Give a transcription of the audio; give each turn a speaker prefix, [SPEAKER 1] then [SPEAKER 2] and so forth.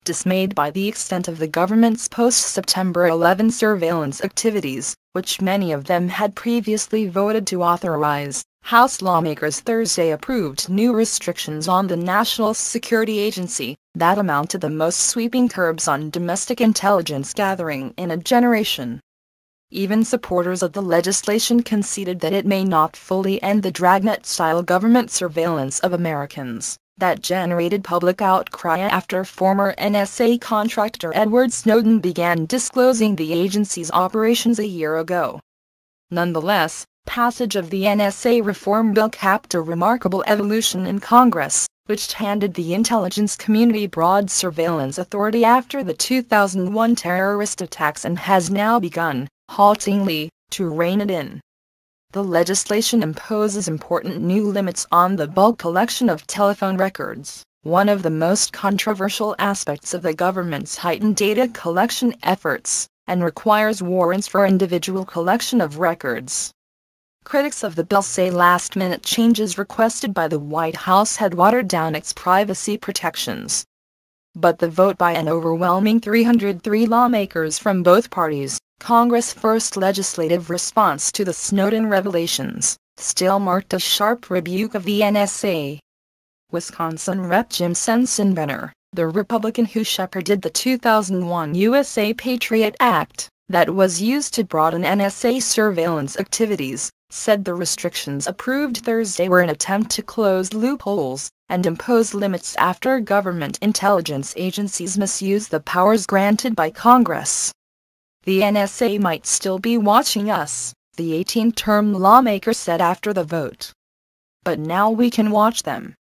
[SPEAKER 1] dismayed by the extent of the government's post-September 11 surveillance activities, which many of them had previously voted to authorize. House lawmakers Thursday approved new restrictions on the National Security Agency that amount to the most sweeping curbs on domestic intelligence gathering in a generation. Even supporters of the legislation conceded that it may not fully end the dragnet-style government surveillance of Americans that generated public outcry after former NSA contractor Edward Snowden began disclosing the agency's operations a year ago. Nonetheless, passage of the NSA reform bill capped a remarkable evolution in Congress, which handed the intelligence community broad surveillance authority after the 2001 terrorist attacks and has now begun, haltingly, to rein it in. The legislation imposes important new limits on the bulk collection of telephone records, one of the most controversial aspects of the government's heightened data collection efforts, and requires warrants for individual collection of records. Critics of the bill say last-minute changes requested by the White House had watered down its privacy protections. But the vote by an overwhelming 303 lawmakers from both parties, Congress' first legislative response to the Snowden revelations, still marked a sharp rebuke of the NSA. Wisconsin Rep. Jim Sensenbrenner, the Republican who shepherded the 2001 USA Patriot Act, that was used to broaden NSA surveillance activities, said the restrictions approved Thursday were an attempt to close loopholes and impose limits after government intelligence agencies misuse the powers granted by Congress. The NSA might still be watching us, the 18-term lawmaker said after the vote. But now we can watch them.